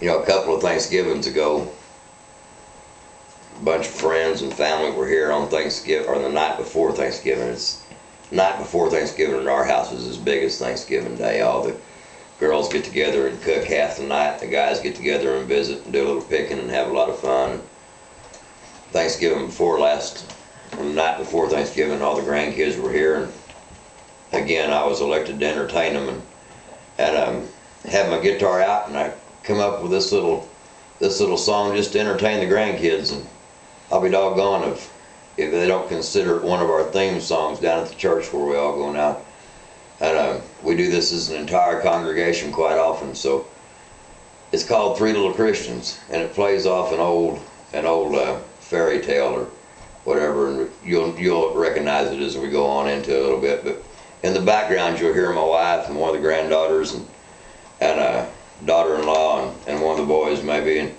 A couple of Thanksgivings ago, a bunch of friends and family were here on Thanksgiving, or the night before Thanksgiving. It's night before Thanksgiving in our house is as big as Thanksgiving Day. All the girls get together and cook half the night. The guys get together and visit and do a little picking and have a lot of fun. Thanksgiving the night before Thanksgiving, all the grandkids were here, and again, I was elected to entertain them, and had my guitar out, and I come up with this little song just to entertain the grandkids. And I'll be doggone if they don't consider it one of our theme songs down at the church where we all go now. And we do this as an entire congregation quite often. So it's called Three Little Christians, and it plays off an old fairy tale or whatever, and you'll recognize it as we go on into it a little bit. But in the background, you'll hear my wife and one of the granddaughters and a daughter-in-law and one of the boys maybe, and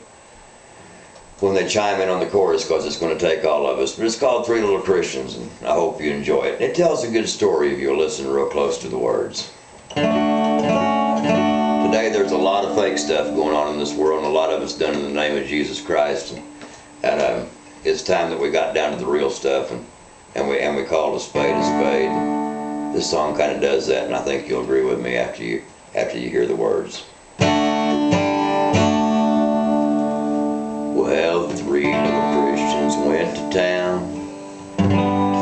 when they chime in on the chorus, because it's going to take all of us. But it's called Three Little Christians, and I hope you enjoy it. It tells a good story if you'll listen real close to the words. Today there's a lot of fake stuff going on in this world, and a lot of it's done in the name of Jesus Christ, and it's time that we got down to the real stuff, and we called a spade a spade. This song kind of does that, and I think you'll agree with me after you hear the words. Well, the three little Christians went to town to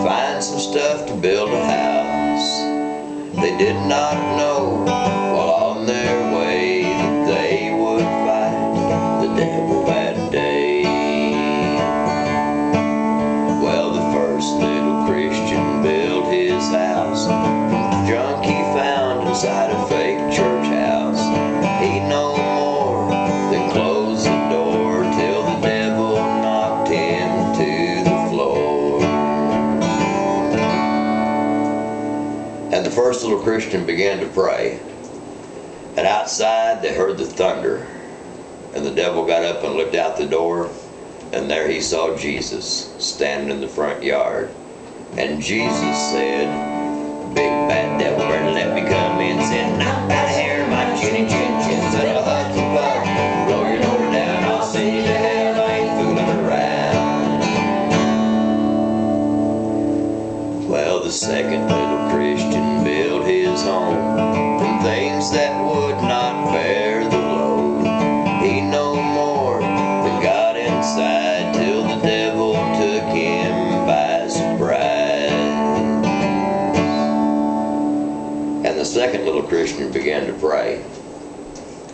find some stuff to build a house. They did not know while on their way that they would fight the devil that day. Well, the first little Christian built his house from the junk he found inside a fake church house. He no more than closed the door till the devil knocked him to the floor. And the first little Christian began to pray, and outside they heard the thunder, and the devil got up and looked out the door, and there he saw Jesus standing in the front yard. And Jesus said, "Big bad devil, better let me come in." Said, "Knock out hair, my chinny chin chin." Said, "I'll huff and puff, blow your door down, I'll send you to hell, I ain't fooling around." Well, the second little Christian built his home from things that would not bear the load. He no more than got inside till the devil took him by surprise. And the second little Christian began to pray.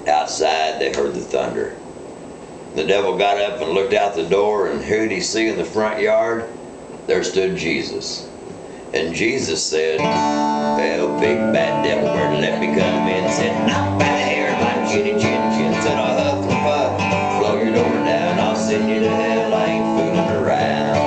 Outside they heard the thunder. The devil got up and looked out the door, and who did he see in the front yard? There stood Jesus. And Jesus said, "Well, big bad devil, better let me come in." Said, "Knock by the hair, my chinny chin chin." Said, "I'll huff and puff, blow your door down, I'll send you to hell, I ain't fooling around."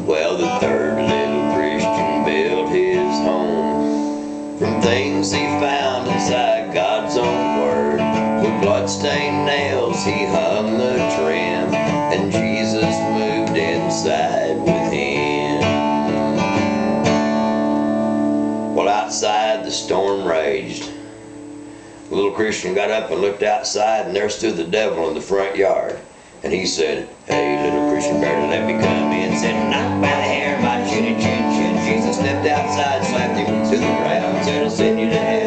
Well, the third little Christian built his home from things he found inside God's own word. With bloodstained nails he hung the trim, and Jesus moved inside with him. Well, outside the storm raged. The little Christian got up and looked outside, and there stood the devil in the front yard. And he said, "Hey, little Christian, better let me come in." Said, "Knock by the hair, my chinny chin chin." Jesus stepped outside, slapped him to the ground, said, "I'll send you to hell,